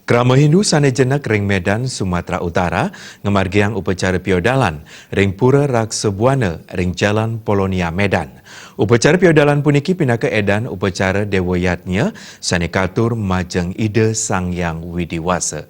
Kerama Hindu Sana Jenak Ring Medan, Sumatera Utara, ngemargiang upacara piodalan, Ring Pura Raksa Buana, Ring Jalan Polonia Medan. Upacara piodalan puniki pinaka edan upacara dewayatnya, Sana Katur Majeng Ida Sang Yang Widiwasa.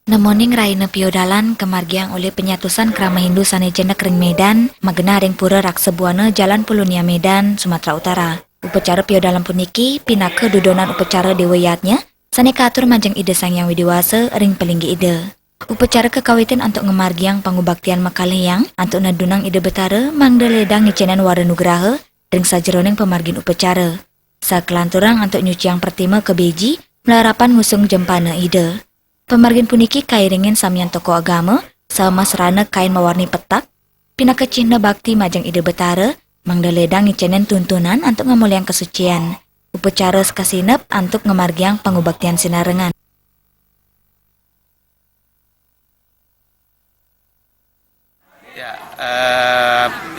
Nemoning raina piodalan kemargiang oleh penyatusan Kerama Hindu Sana Jenak Ring Medan, Magena Ring Pura Raksa Buana Jalan Polonia Medan, Sumatera Utara. Upacara piodalan puniki pinaka dudonan upacara dewayatnya, Sana Katur Majeng Ida Sang Yang Widiwasa Ring Pelinggi Ida. Upacara kekawitan untuk ngemargiang pangubaktian makaleyang, untuk nadunang Ida Betara, mangda ledang nicenan wara nugraha, ring sajeroning pemargin upacara. Sakelanturang untuk nyuciang pertima ke beji, melarapan ngusung jempana Ida. Pemargin puniki kairingin samian tokoh agama, sama serana kain mewarni petak, pinaka cihna bakti Majeng Ida Betara, mangda ledang ngicenen tuntunan untuk ngemuliang kesucian. Upacara sekasinep untuk ngemargiang pangubaktian sinarengan. Ya,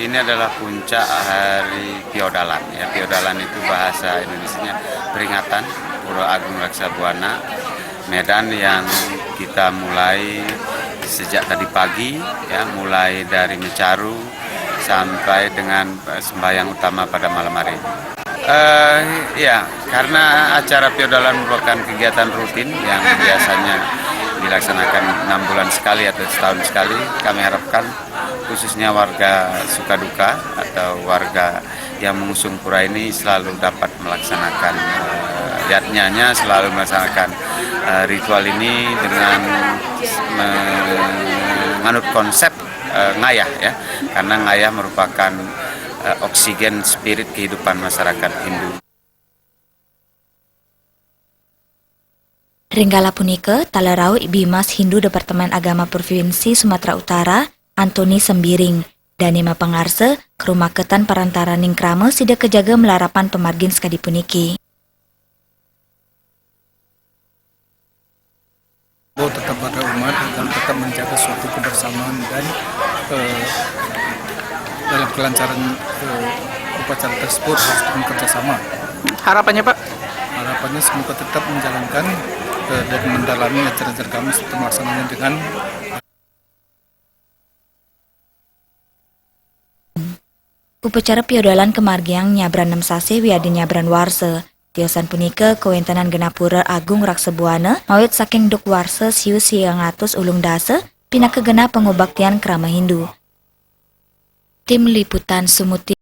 ini adalah puncak hari piodalan. Ya, piodalan itu bahasa Indonesianya peringatan Pura Agung Raksa Buana Medan yang kita mulai sejak tadi pagi, ya, mulai dari Mecaru sampai dengan sembahyang utama pada malam hari ini. Ya, karena acara piodalan merupakan kegiatan rutin yang biasanya dilaksanakan 6 bulan sekali atau setahun sekali, kami harapkan khususnya warga Sukaduka atau warga yang mengusung pura ini selalu dapat melaksanakan yatnyanya, selalu melaksanakan ritual ini dengan menganut konsep ngayah, ya, karena ngayah merupakan oksigen spirit kehidupan masyarakat Hindu. Ringgala punika talarau Bimas Hindu Departemen Agama Provinsi Sumatera Utara, Antoni Sembiring, dan Nima Pangarse, kerumaketan perantara Ningkrama sida kejaga melarapan pemargin sekadi puniki. Tetap pada umat agar tetap menjaga suatu kebersamaan dan dalam kelancaran upacara tersebut harus bekerja sama. Harapannya Pak? Harapannya semoga tetap menjalankan dan mendalami acara-acara kami serta melaksanakannya dengan Upacara piodalan kemargiang nyabran 6 sase wiadi nyabran warse. Tiosan punika kewentanan Genapura Agung Raksa Buana mawit saking duk warse siu siang atus ulung dase pinaka genap pengubaktian Kerama Hindu. Tim Liputan Sumuti